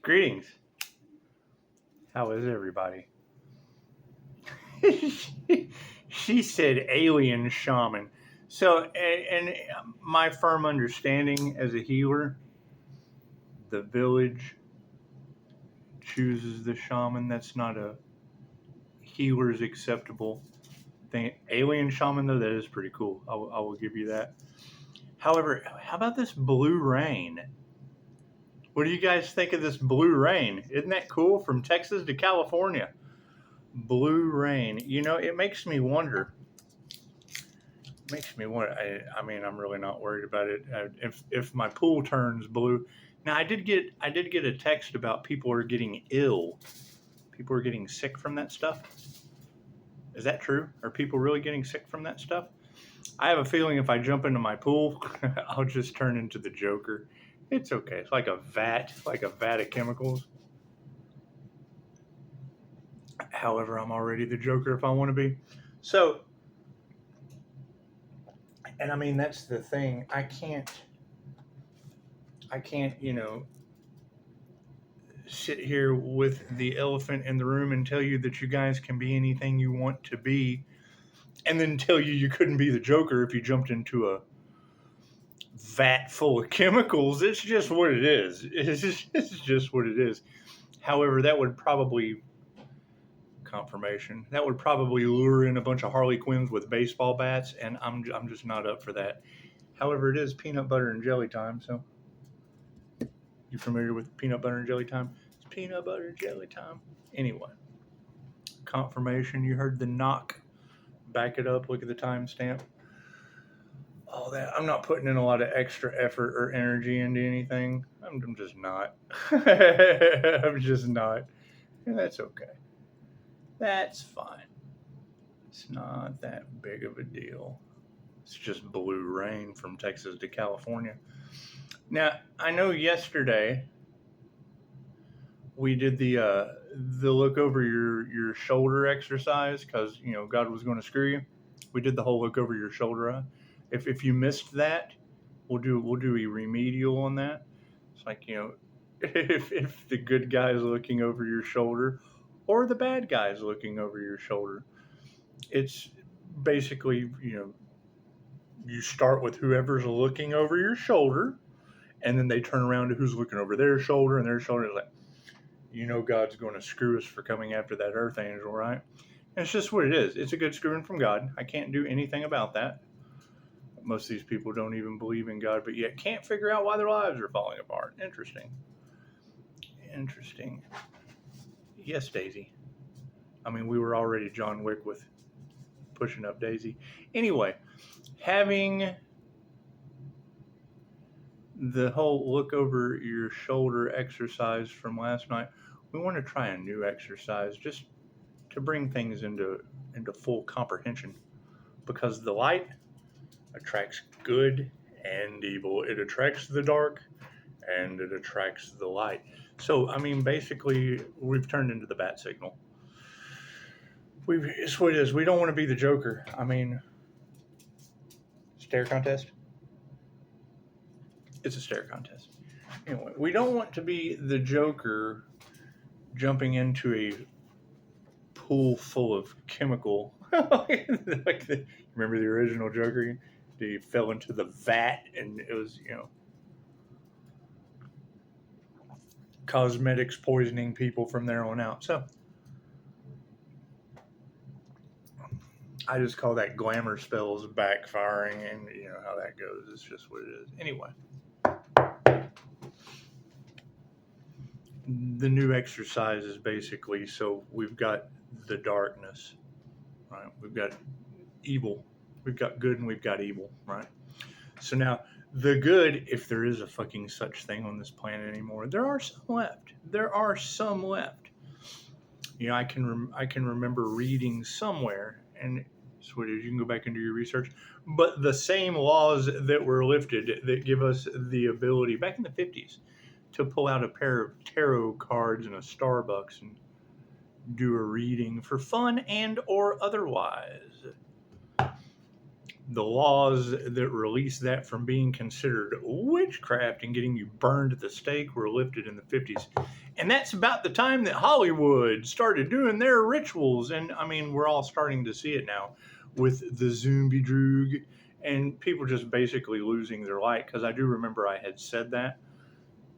Greetings. How is everybody? She said alien shaman. So, and my firm understanding as a healer, the village chooses the shaman. That's not a healer's acceptable thing. Alien shaman, though, that is pretty cool. I will give you that. However, how about this blue rain? What do you guys think of this blue rain? Isn't that cool? From Texas to California. Blue rain. You know, it makes me wonder. I mean, I'm really not worried about it. If my pool turns blue, now I did get a text about people are getting ill. People are getting sick from that stuff. Is that true? Are people really getting sick from that stuff? I have a feeling if I jump into my pool, I'll just turn into the Joker. It's okay. It's like a vat of chemicals. However, I'm already the Joker if I want to be. So, and I mean, that's the thing. I can't, sit here with the elephant in the room and tell you that you guys can be anything you want to be, and then tell you couldn't be the Joker if you jumped into a vat full of chemicals. It's just what it is. It's just what it is. However, that would probably confirmation. That would probably lure in a bunch of Harley Quinns with baseball bats, and I'm just not up for that. However, it is peanut butter and jelly time, so you familiar with peanut butter and jelly time? It's peanut butter and jelly time. Anyway, confirmation. You heard the knock. Back it up. Look at the timestamp. All that. I'm not putting in a lot of extra effort or energy into anything. I'm just not. I'm just not. And that's okay. That's fine. It's not that big of a deal. It's just blue rain from Texas to California. Now, I know yesterday we did the look over your shoulder exercise because God was going to screw you. We did the whole look over your shoulder. If you missed that, we'll do a remedial on that. It's like if the good guy is looking over your shoulder or the bad guy is looking over your shoulder, it's basically you start with whoever's looking over your shoulder, and then they turn around to who's looking over their shoulder, and their shoulder is like, God's going to screw us for coming after that earth angel, right? And it's just what it is. It's a good screwing from God. I can't do anything about that. Most of these people don't even believe in God, but yet can't figure out why their lives are falling apart. Interesting. Yes, Daisy. I mean, we were already John Wick with pushing up Daisy. Anyway, having the whole look over your shoulder exercise from last night, we want to try a new exercise just to bring things into full comprehension, because the light attracts good and evil. It attracts the dark and it attracts the light. So, I mean, basically, we've turned into the bat signal. It's what it is. We don't want to be the Joker. I mean, stare contest? It's a stare contest. Anyway, we don't want to be the Joker jumping into a pool full of chemical. Remember the original Joker? He fell into the vat, and it was, cosmetics poisoning people from there on out. So I just call that glamour spells backfiring, and you know how that goes. It's just what it is. Anyway, the new exercise is basically, so we've got the darkness, right? We've got evil. We've got good and we've got evil, right? So now the good, if there is a fucking such thing on this planet anymore, there are some left. I can remember reading somewhere, and it's what it is. You can go back and do your research. But the same laws that were lifted that give us the ability back in the 50s to pull out a pair of tarot cards in a Starbucks and do a reading for fun and or otherwise. the laws that release that from being considered witchcraft and getting you burned at the stake were lifted in the 50s. And that's about the time that Hollywood started doing their rituals. And I mean, we're all starting to see it now with the zombie droog and people just basically losing their light. Because I do remember I had said that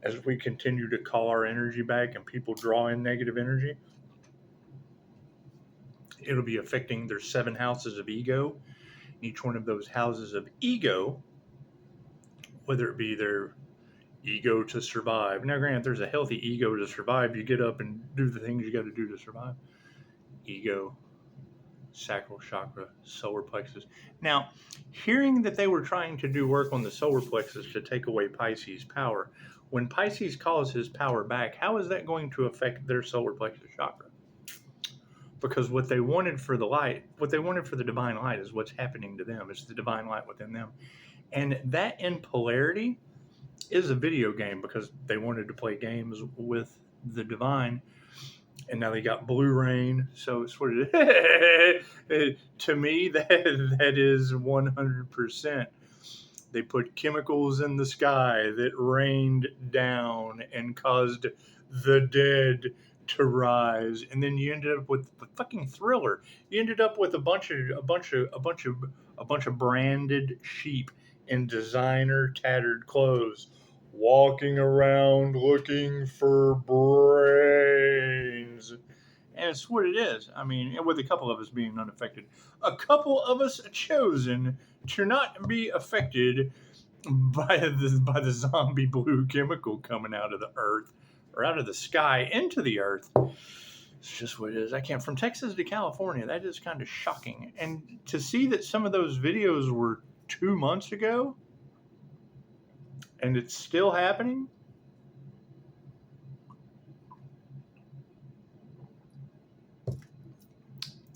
as we continue to call our energy back and people draw in negative energy, it'll be affecting their 7 houses of ego. Each one of those houses of ego, whether it be their ego to survive. Now, granted, there's a healthy ego to survive. You get up and do the things you got to do to survive. Ego, sacral chakra, solar plexus. Now, hearing that they were trying to do work on the solar plexus to take away Pisces' power, when Pisces calls his power back, how is that going to affect their solar plexus chakra? Because what they wanted for the light, what they wanted for the divine light is what's happening to them. It's the divine light within them. And that in polarity is a video game because they wanted to play games with the divine. And now they got blue rain. So it's what it is. To me, that is 100%. They put chemicals in the sky that rained down and caused the dead to rise, and then you ended up with the fucking Thriller. You ended up with a bunch of branded sheep in designer tattered clothes, walking around looking for brains. And it's what it is. I mean, with a couple of us being unaffected, a couple of us chosen to not be affected by the zombie blue chemical coming out of the earth or out of the sky into the earth. It's just what it is. I can't. From Texas to California, that is kind of shocking. And to see that some of those videos were 2 months ago and it's still happening.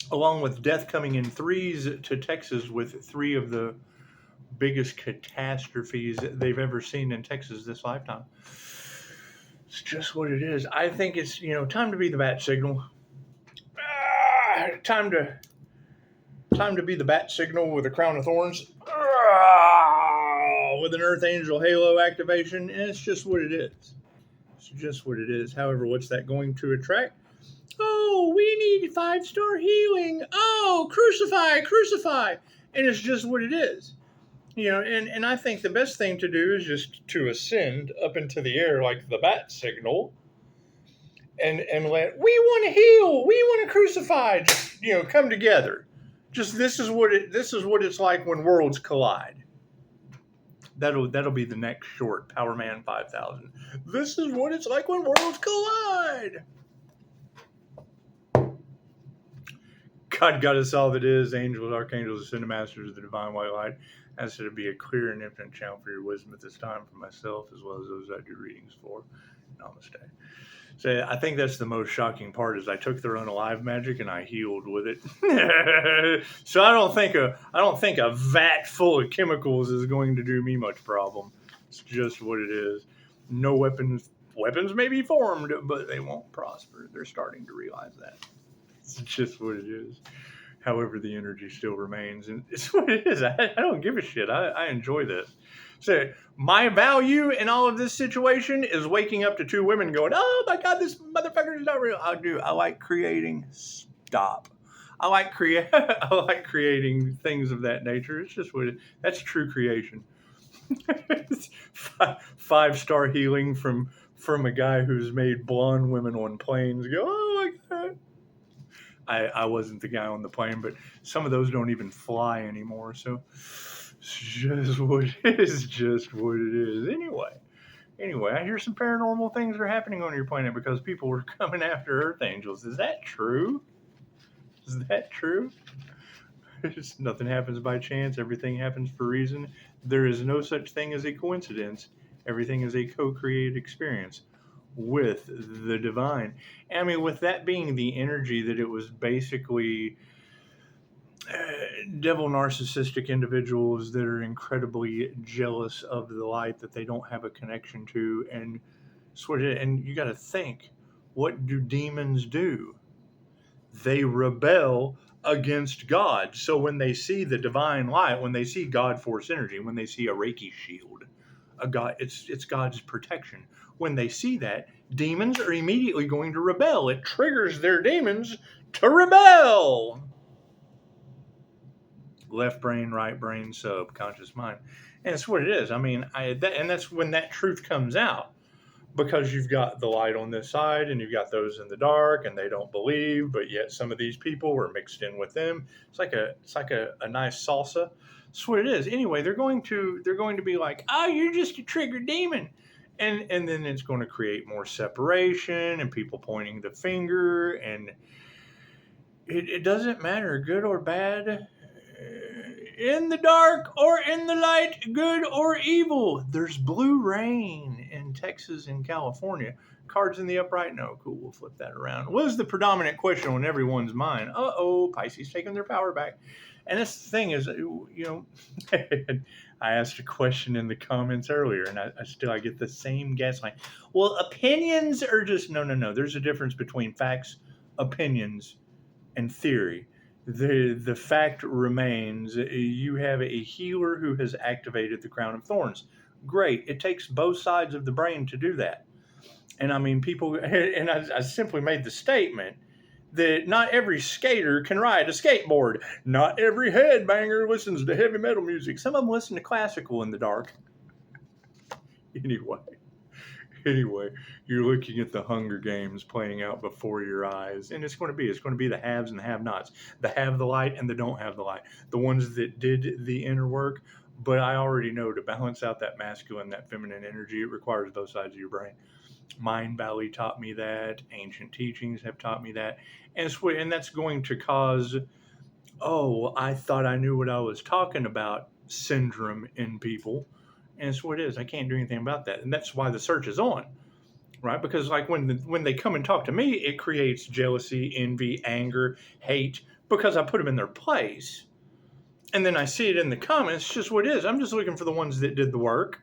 Along with death coming in threes to Texas with 3 of the biggest catastrophes they've ever seen in Texas this lifetime. It's just what it is. I think it's, time to be the bat signal. Time to be the bat signal with a crown of thorns. With an Earth Angel Halo activation. And it's just what it is. It's just what it is. However, what's that going to attract? Oh, we need 5-star healing. Oh, crucify. And it's just what it is. And I think the best thing to do is just to ascend up into the air like the bat signal and let, we want to heal, we want to crucify, just, come together. Just this is what it's like when worlds collide. That'll be the next short, Power Man 5000. This is what it's like when worlds collide. God got us all that is, angels, archangels, ascended masters of the divine white light. Ask it to be a clear and infinite channel for your wisdom at this time for myself as well as those I do readings for. Namaste. So I think that's the most shocking part is I took their unalive magic and I healed with it. So I don't think a vat full of chemicals is going to do me much problem. It's just what it is. No weapons may be formed, but they won't prosper. They're starting to realize that. It's just what it is. However, the energy still remains, and it's what it is. I don't give a shit. I enjoy this. So my value in all of this situation is waking up to 2 women going, "Oh my God, this motherfucker is not real." I like creating. Stop. I like creating things of that nature. It's just what that's true creation. 5-star healing from a guy who's made blonde women on planes go, "Oh my God." I wasn't the guy on the plane, but some of those don't even fly anymore. So it's just what it is. Just what it is. Anyway, I hear some paranormal things are happening on your planet because people were coming after Earth Angels. Is that true? Nothing happens by chance. Everything happens for a reason. There is no such thing as a coincidence. Everything is a co-created experience with the divine. I mean, with that being the energy that it was basically devil narcissistic individuals that are incredibly jealous of the light that they don't have a connection to, and you got to think, what do demons do? They rebel against God. So when they see the divine light, when they see God force energy, when they see a Reiki shield, a God, it's God's protection. When they see that, demons are immediately going to rebel. It triggers their demons to rebel. Left brain, right brain, subconscious mind, and it's what it is. I mean, and that's when that truth comes out, because you've got the light on this side and you've got those in the dark, and they don't believe, but yet some of these people were mixed in with them. It's like a nice salsa. That's what it is. Anyway, they're going to be like, oh, you're just a triggered demon. And then it's going to create more separation and people pointing the finger, and it doesn't matter, good or bad, in the dark or in the light, good or evil. There's blue rain in Texas and California. Cards in the upright? No. Cool, we'll flip that around. What is the predominant question on everyone's mind? Pisces taking their power back. And this thing is, I asked a question in the comments earlier, and I get the same gaslight. Well, opinions are just, no. There's a difference between facts, opinions, and theory. The fact remains, you have a healer who has activated the crown of thorns. Great. It takes both sides of the brain to do that. And I mean, people, and I simply made the statement that not every skater can ride a skateboard. Not every headbanger listens to heavy metal music. Some of them listen to classical in the dark. Anyway, you're looking at the Hunger Games playing out before your eyes, and it's going to be the haves and the have-nots, the have the light and the don't have the light, the ones that did the inner work. But I already know, to balance out that masculine, that feminine energy, it requires both sides of your brain. Mind Valley taught me that. Ancient teachings have taught me that, and that's going to cause, I thought I knew what I was talking about syndrome in people. And it's what it is. I can't do anything about that. And that's why the search is on, right? Because like when they come and talk to me, it creates jealousy, envy, anger, hate, because I put them in their place. And then I see it in the comments. It's just what it is. I'm just looking for the ones that did the work,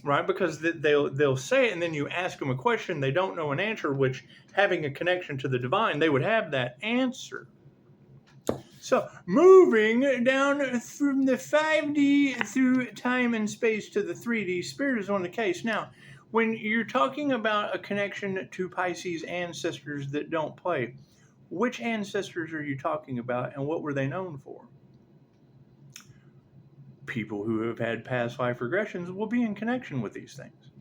right? Because they'll say it, and then you ask them a question, they don't know an answer, which, having a connection to the divine, they would have that answer. So, moving down from the 5D through time and space to the 3D, Spirit is on the case. Now, when you're talking about a connection to Pisces ancestors that don't play, which ancestors are you talking about, and what were they known for? People who have had past life regressions will be in connection with these things.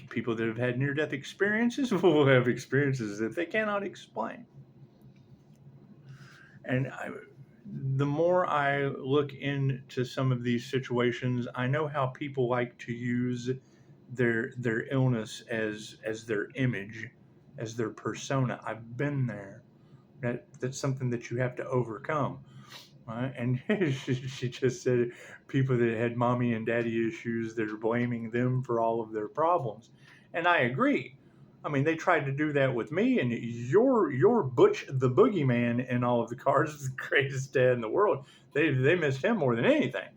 People that have had near-death experiences will have experiences that they cannot explain. And the more I look into some of these situations, I know how people like to use their illness as their image, as their persona. I've been there. That's something that you have to overcome. Right? And she just said people that had mommy and daddy issues that are blaming them for all of their problems. And I agree. I mean, they tried to do that with me, and your Butch the Boogeyman in all of the cards is the greatest dad in the world. They missed him more than anything.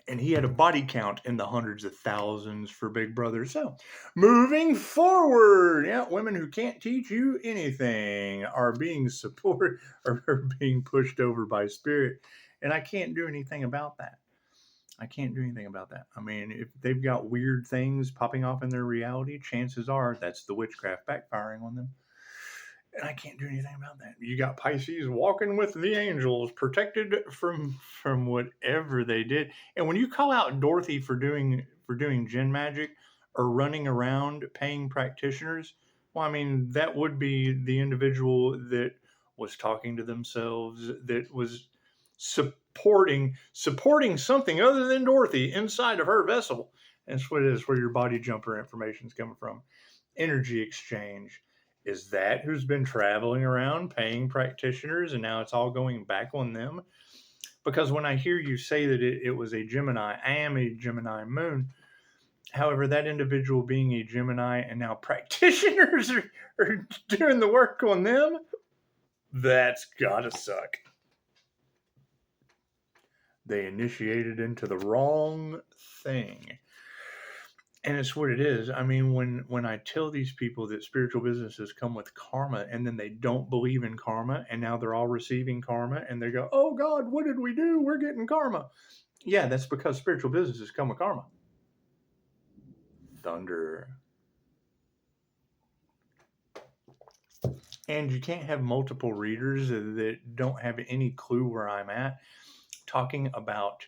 And he had a body count in the hundreds of thousands for Big Brother. So, moving forward, women who can't teach you anything are being supported or are being pushed over by spirit. And I can't do anything about that. I mean, if they've got weird things popping off in their reality, chances are that's the witchcraft backfiring on them. And I can't do anything about that. You got Pisces walking with the angels, protected from whatever they did. And when you call out Dorothy for doing gin magic or running around paying practitioners, well, I mean, that would be the individual that was talking to themselves, that was supporting something other than Dorothy inside of her vessel. And that's what it is, where your body jumper information is coming from. Energy exchange. Is that who's been traveling around paying practitioners, and now it's all going back on them? Because when I hear you say that it was a Gemini, I am a Gemini moon. However, that individual being a Gemini and now practitioners are doing the work on them, that's gotta suck. They initiated into the wrong thing. And it's what it is. I mean, when I tell these people that spiritual businesses come with karma, and then they don't believe in karma, and now they're all receiving karma, and they go, "Oh God, what did we do? We're getting karma." Yeah, that's because spiritual businesses come with karma. Thunder. And you can't have multiple readers that don't have any clue where I'm at talking about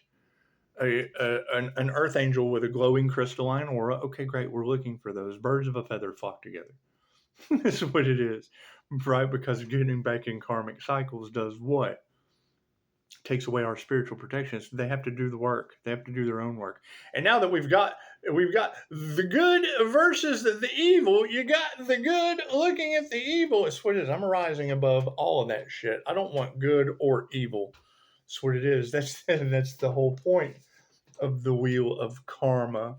an earth angel with a glowing crystalline aura. Okay, great. We're looking for those. Birds of a feather flock together. That's what it is, right? Because getting back in karmic cycles does what? Takes away our spiritual protections. They have to do the work. They have to do their own work. And now that we've got the good versus the evil, you got the good looking at the evil. It's what it is. I'm rising above all of that shit. I don't want good or evil. That's what it is. That's the whole point of the wheel of karma.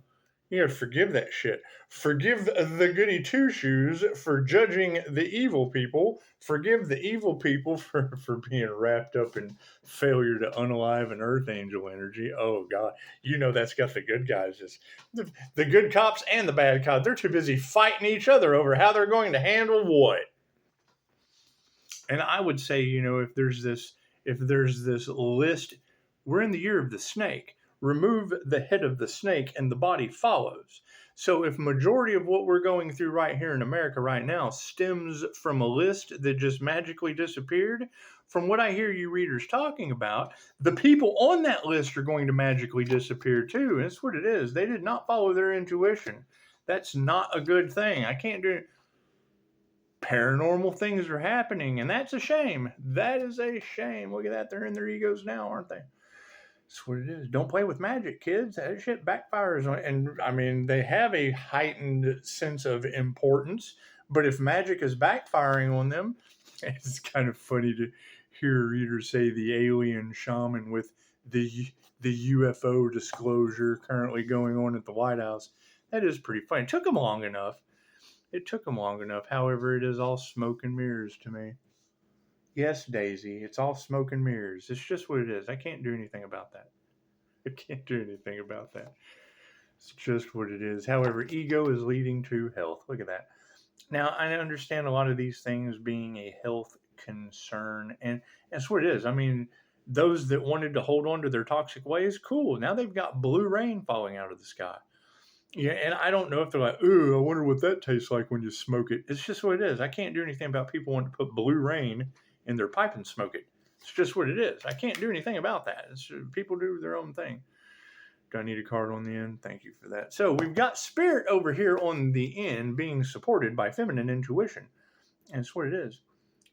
You gotta forgive that shit. Forgive the goody two shoes for judging the evil people. Forgive the evil people for being wrapped up in failure to unalive an earth angel energy. Oh God, you know that's got the good guys. The good cops and the bad cops. They're too busy fighting each other over how they're going to handle what. And I would say, if there's this list, we're in the year of the snake. Remove the head of the snake and the body follows. So if majority of what we're going through right here in America right now stems from a list that just magically disappeared, from what I hear you readers talking about, the people on that list are going to magically disappear too. And that's what it is. They did not follow their intuition. That's not a good thing. I can't do it. Paranormal things are happening, and that's a shame. That is a shame. Look at that. They're in their egos now, aren't they? That's what it is. Don't play with magic, kids. That shit backfires. And I mean, they have a heightened sense of importance, but if magic is backfiring on them, it's kind of funny to hear readers say the alien shaman with the UFO disclosure currently going on at the White House. That is pretty funny. It took them long enough. However, it is all smoke and mirrors to me. Yes, Daisy, it's all smoke and mirrors. It's just what it is. I can't do anything about that. I can't do anything about that. It's just what it is. However, ego is leading to health. Look at that. Now, I understand a lot of these things being a health concern, and that's what it is. I mean, those that wanted to hold on to their toxic ways, cool. Now they've got blue rain falling out of the sky. Yeah, and I don't know if they're like, ooh, I wonder what that tastes like when you smoke it. It's just what it is. I can't do anything about people wanting to put blue rain in their pipe and smoke it. It's just what it is. I can't do anything about that. People do their own thing. Do I need a card on the end? Thank you for that. So we've got spirit over here on the end being supported by feminine intuition. And it's what it is.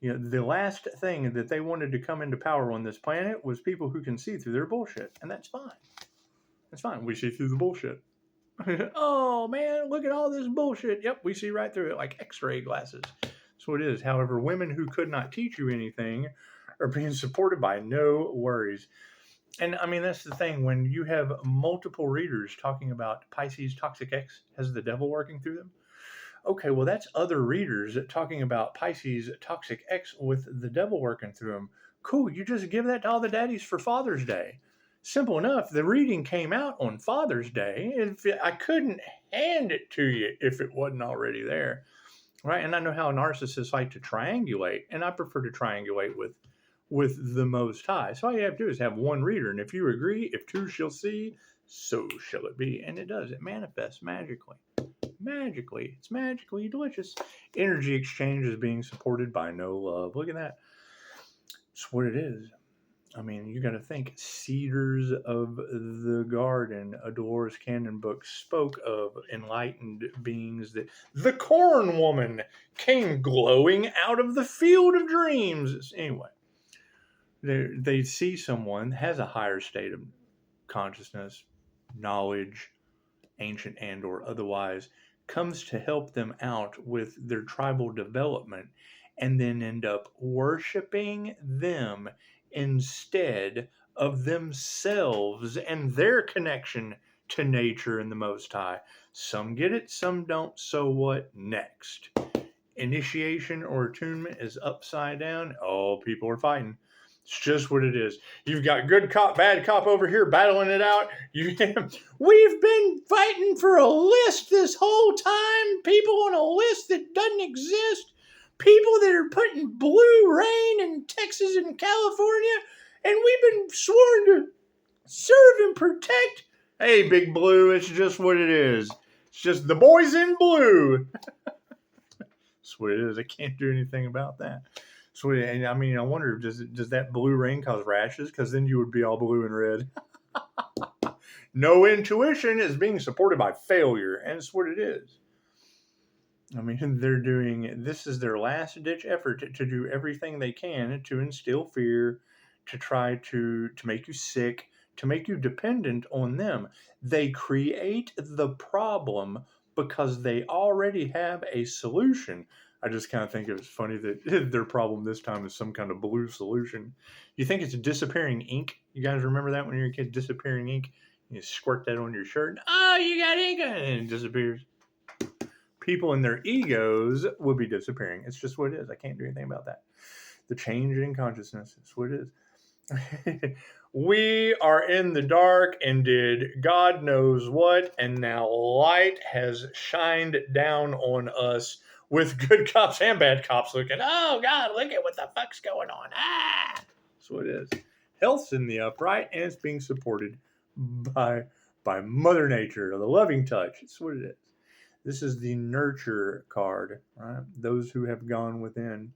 The last thing that they wanted to come into power on this planet was people who can see through their bullshit. And that's fine. That's fine. We see through the bullshit. Oh man, look at all this bullshit. Yep, we see right through it like x-ray glasses. That's what it is. However, women who could not teach you anything are being supported by no worries. And I mean, that's the thing. When you have multiple readers talking about Pisces Toxic X has the devil working through them. Okay, well, that's other readers talking about Pisces Toxic X with the devil working through them. Cool, you just give that to all the daddies for Father's Day. Simple enough. The reading came out on Father's Day. I couldn't hand it to you if it wasn't already there, right? And I know how narcissists like to triangulate, and I prefer to triangulate with the Most High. So all you have to do is have one reader, and if you agree, if two shall see, so shall it be. And it does. It manifests magically. It's magically delicious. Energy exchange is being supported by no love. Look at that. It's what it is. I mean, you got to think Cedars of the Garden, a Dolores Cannon book, spoke of enlightened beings that the corn woman came glowing out of the field of dreams. Anyway, they see someone has a higher state of consciousness, knowledge, ancient and or otherwise, comes to help them out with their tribal development, and then end up worshiping them instead of themselves and their connection to nature and the Most High. Some get it, some don't. So what next? Initiation or attunement is upside down. Oh, people are fighting. It's just what it is. You've got good cop, bad cop over here battling it out. We've been fighting for a list this whole time. People on a list that doesn't exist. People that are putting blue rain in Texas and California. And we've been sworn to serve and protect. Hey, Big Blue, it's just what it is. It's just the boys in blue. That's what it is. I can't do anything about that. So, and I mean, I wonder, does that blue rain cause rashes? Because then you would be all blue and red. No intuition is being supported by failure, and it's what it is. I mean, this is their last ditch effort to do everything they can to instill fear, to try to make you sick, to make you dependent on them. They create the problem because they already have a solution. I just kind of think it's funny that their problem this time is some kind of blue solution. You think it's disappearing ink? You guys remember that when you were a kid, disappearing ink? You squirt that on your shirt. Oh, you got ink on it, and it disappears. People and their egos will be disappearing. It's just what it is. I can't do anything about that. The change in consciousness is what it is. We are in the dark and did God knows what, and now light has shined down on us with good cops and bad cops looking. Oh God, look at what the fuck's going on. That's what it is. Health's in the upright, and it's being supported by Mother Nature, the loving touch. It's what it is. This is the nurture card, right? Those who have gone within.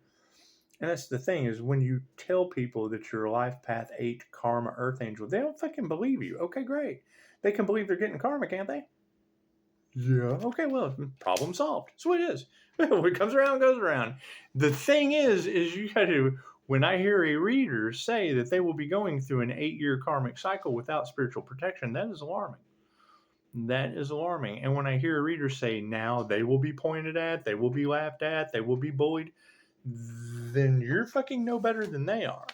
And that's the thing, is when you tell people that you're life path 8 karma earth angel, they don't fucking believe you. Okay, great. They can believe they're getting karma, can't they? Yeah. Okay, well, problem solved. That's what it is. What comes around goes around. The thing is you got to, when I hear a reader say that they will be going through an 8-year karmic cycle without spiritual protection, that is alarming. That is alarming. And when I hear a reader say now they will be pointed at, they will be laughed at, they will be bullied, then you're fucking no better than they are.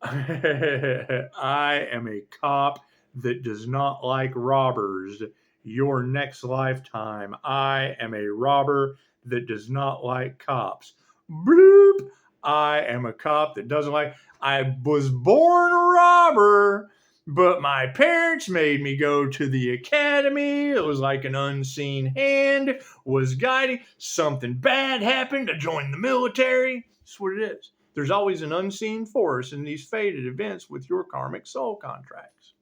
I am a cop that does not like robbers. Your next lifetime, I am a robber that does not like cops. Bloop! I am a cop that doesn't like. I was born a robber, but my parents made me go to the academy. It was like an unseen hand was guiding. Something bad happened. I joined the military. That's what it is. There's always an unseen force in these fated events with your karmic soul contracts.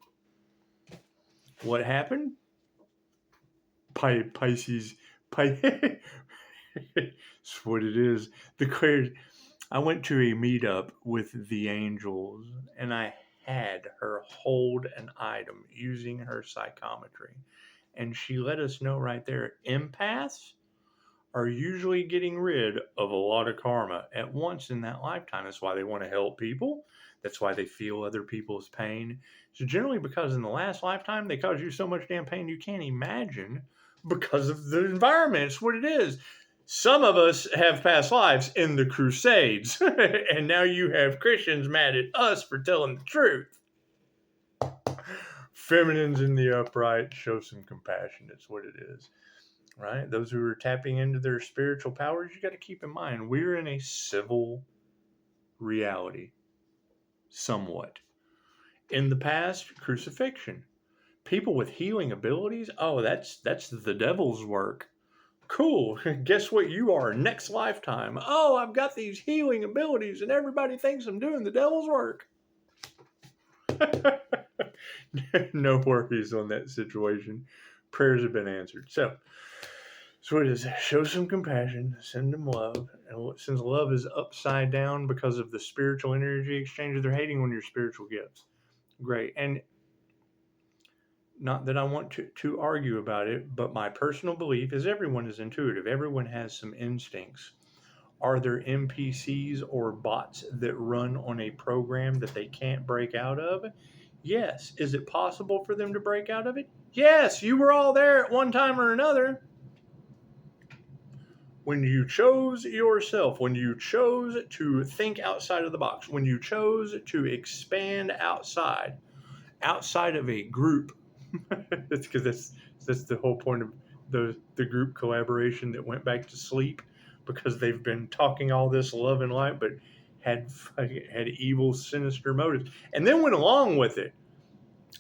What happened? Pisces. That's what it is. I went to a meetup with the angels, and I had her hold an item using her psychometry. And she let us know right there, empaths are usually getting rid of a lot of karma at once in that lifetime. That's why they want to help people. That's why they feel other people's pain. So generally because in the last lifetime, they caused you so much damn pain you can't imagine because of the environment. It's what it is. Some of us have past lives in the Crusades, and now you have Christians mad at us for telling the truth. Feminines in the upright, show some compassion. It's what it is. Right? Those who are tapping into their spiritual powers, you got to keep in mind, we're in a civil reality, somewhat. In the past, crucifixion. People with healing abilities, oh, that's the devil's work. Cool. Guess what you are next lifetime? Oh, I've got these healing abilities, and everybody thinks I'm doing the devil's work. No worries on that situation. Prayers have been answered. So it is. Show some compassion. Send them love. And since love is upside down because of the spiritual energy exchanges, they're hating on your spiritual gifts. Great. And not that I want to argue about it, but my personal belief is everyone is intuitive. Everyone has some instincts. Are there NPCs or bots that run on a program that they can't break out of? Yes. Is it possible for them to break out of it? Yes. You were all there at one time or another. When you chose yourself, when you chose to think outside of the box, when you chose to expand outside of a group, it's because that's the whole point of the group collaboration that went back to sleep, because they've been talking all this love and light, but had evil, sinister motives, and then went along with it.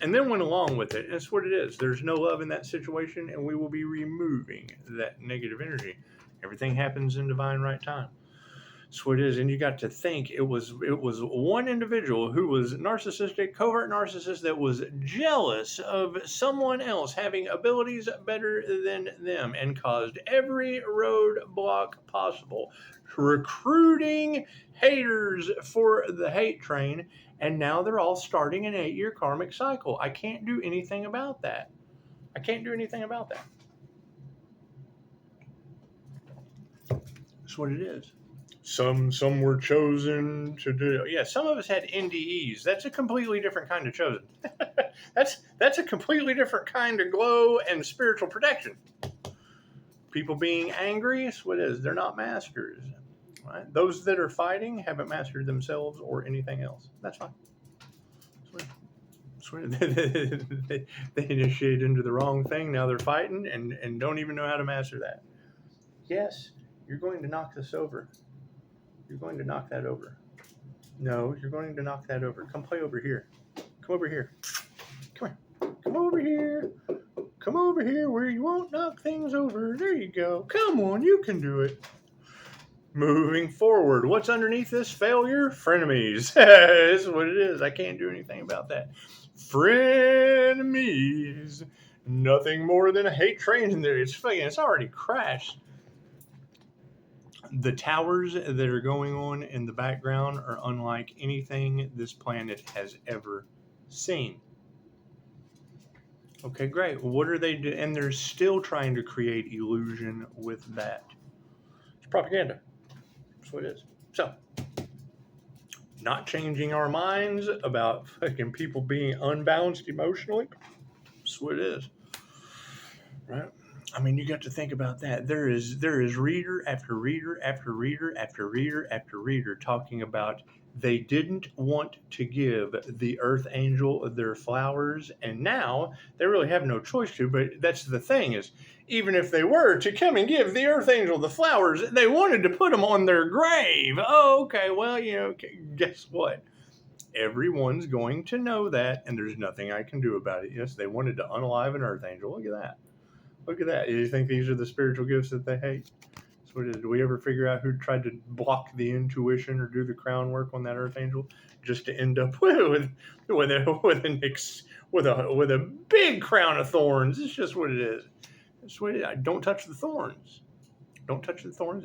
And that's what it is. There's no love in that situation, and we will be removing that negative energy. Everything happens in divine right time. That's what it is. And you got to think it was one individual who was narcissistic, covert narcissist, that was jealous of someone else having abilities better than them and caused every roadblock possible, recruiting haters for the hate train. And now they're all starting an 8-year karmic cycle. I can't do anything about that. That's what it is. Some were chosen to do. Yeah, some of us had NDEs. That's a completely different kind of chosen. that's a completely different kind of glow and spiritual protection. People being angry, that's what it is. They're not masters. Right? Those that are fighting haven't mastered themselves or anything else. That's fine. They initiate into the wrong thing. Now they're fighting and don't even know how to master that. Yes, you're going to knock this over. You're going to knock that over. No, you're going to knock that over. Come play over here. Come over here. Come here. Come over here. Come over here where you won't knock things over. There you go. Come on, you can do it. Moving forward. What's underneath this failure? Frenemies. That's what it is. I can't do anything about that. Frenemies. Nothing more than a hate train in there. It's already crashed. The towers that are going on in the background are unlike anything this planet has ever seen. Okay, great. What are they doing? And they're still trying to create illusion with that. It's propaganda. That's what it is. So, not changing our minds about fucking people being unbalanced emotionally. That's what it is. Right? I mean, you got to think about that. There is reader after reader after reader after reader after reader talking about they didn't want to give the Earth Angel their flowers, and now they really have no choice to. But that's the thing is, even if they were to come and give the Earth Angel the flowers, they wanted to put them on their grave. Oh, okay. Well, guess what? Everyone's going to know that, and there's nothing I can do about it. Yes, they wanted to unalive an Earth Angel. Look at that. Look at that. You think these are the spiritual gifts that they hate? So did we ever figure out who tried to block the intuition or do the crown work on that Earth Angel just to end up with a big crown of thorns? It's just what it is. It's what it is. Don't touch the thorns. Don't touch the thorns.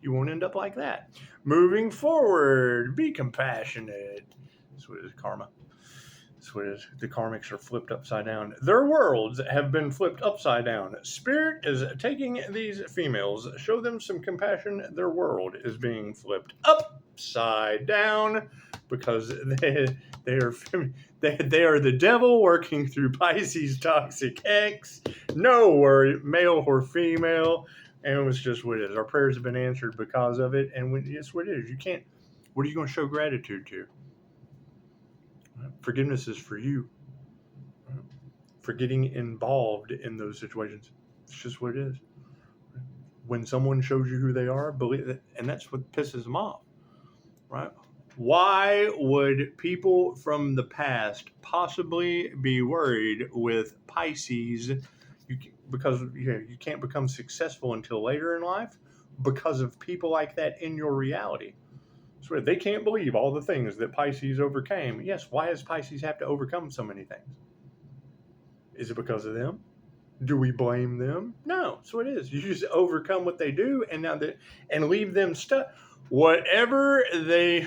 You won't end up like that. Moving forward, be compassionate. That's what it is, karma. That's what it is. The karmics are flipped upside down. Their worlds have been flipped upside down. Spirit is taking these females, show them some compassion. Their world is being flipped upside down because they are the devil working through Pisces toxic X. No worry, male or female. And it was just what it is. Our prayers have been answered because of it. And it's what it is. You can't. What are you going to show gratitude to? Forgiveness is for you. For getting involved in those situations. It's just what it is. When someone shows you who they are, believe that, and that's what pisses them off, right? Why would people from the past possibly be worried with Pisces? Because you can't become successful until later in life because of people like that in your reality. So they can't believe all the things that Pisces overcame. Yes, why does Pisces have to overcome so many things? Is it because of them? Do we blame them? No, that's what it is. You just overcome what they do and leave them stuck. Whatever they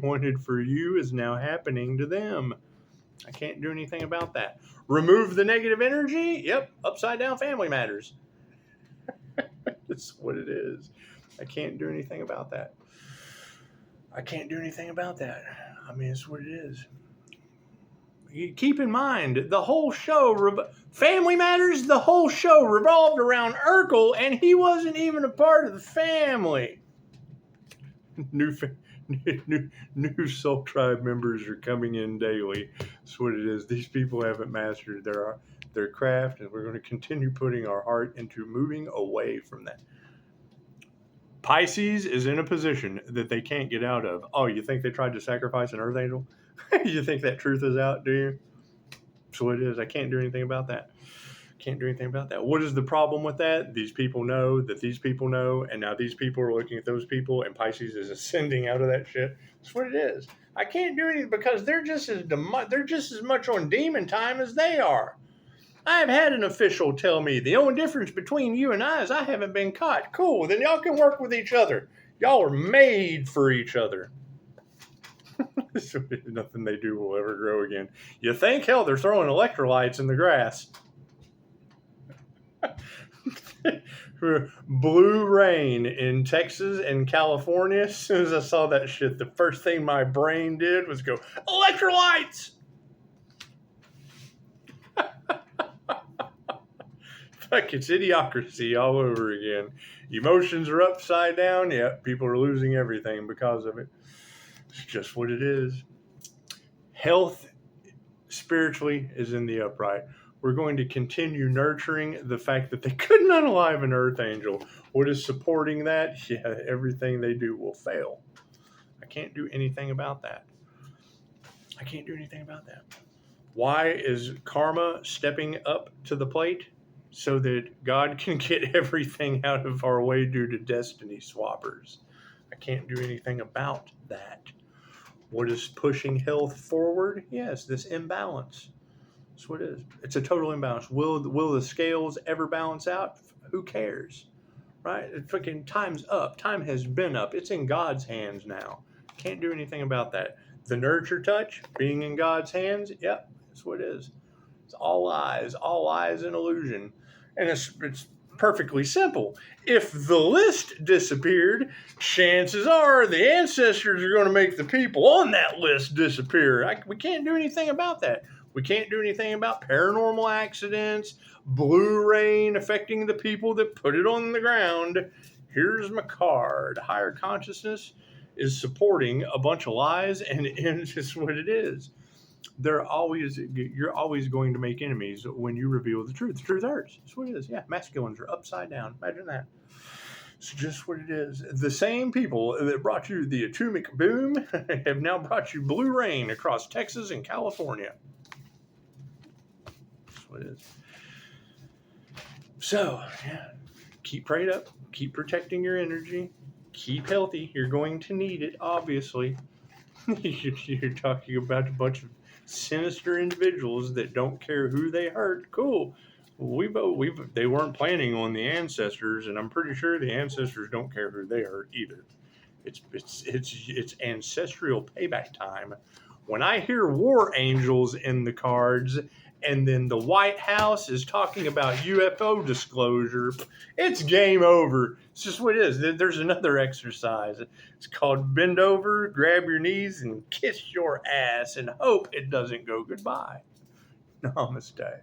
wanted for you is now happening to them. I can't do anything about that. Remove the negative energy. Yep, upside down family matters. That's what it is. I can't do anything about that. I mean, it's what it is. You keep in mind, the whole show, Family Matters, the whole show revolved around Urkel, and he wasn't even a part of the family. New Soul Tribe members are coming in daily. That's what it is. These people haven't mastered their craft, and we're going to continue putting our heart into moving away from that. Pisces is in a position that they can't get out of. Oh, you think they tried to sacrifice an Earth Angel? You think that truth is out, do you? So it is. I can't do anything about that. Can't do anything about that. What is the problem with that? These people know that these people know, and now these people are looking at those people, and Pisces is ascending out of that shit. That's what it is. I can't do anything because they're just as much on demon time as they are. I've had an official tell me the only difference between you and I is I haven't been caught. Cool, then y'all can work with each other. Y'all are made for each other. So nothing they do will ever grow again. You think? Hell, they're throwing electrolytes in the grass. Blue rain in Texas and California. As soon as I saw that shit, the first thing my brain did was go, electrolytes! Fuck, it's idiocracy all over again. Emotions are upside down. Yep, people are losing everything because of it. It's just what it is. Health spiritually is in the upright. We're going to continue nurturing the fact that they couldn't unalive an Earth Angel. What is supporting that? Yeah, everything they do will fail. I can't do anything about that. I can't do anything about that. Why is karma stepping up to the plate? So that God can get everything out of our way due to destiny swappers. I can't do anything about that. What is pushing health forward? Yes, this imbalance. That's what it is. It's a total imbalance. Will the scales ever balance out? Who cares? Right? Freaking time's up. Time has been up. It's in God's hands now. Can't do anything about that. The nurture touch, being in God's hands, yep, that's what it is. It's all lies and illusion. And it's perfectly simple. If the list disappeared, chances are the ancestors are going to make the people on that list disappear. We can't do anything about that. We can't do anything about paranormal accidents, blue rain affecting the people that put it on the ground. Here's my card. Higher consciousness is supporting a bunch of lies, and it's just what it is. You're always going to make enemies when you reveal the truth. The truth hurts. That's what it is. Yeah, masculines are upside down. Imagine that. It's just what it is. The same people that brought you the atomic boom have now brought you blue rain across Texas and California. That's what it is. So, yeah, keep prayed up. Keep protecting your energy. Keep healthy. You're going to need it, obviously. You're talking about a bunch of sinister individuals that don't care who they hurt. Cool. They weren't planning on the ancestors, and I'm pretty sure the ancestors don't care who they hurt either. It's ancestral payback time. When I hear war angels in the cards, and then the White House is talking about UFO disclosure, it's game over. It's just what it is. There's another exercise. It's called bend over, grab your knees, and kiss your ass and hope it doesn't go goodbye. Namaste.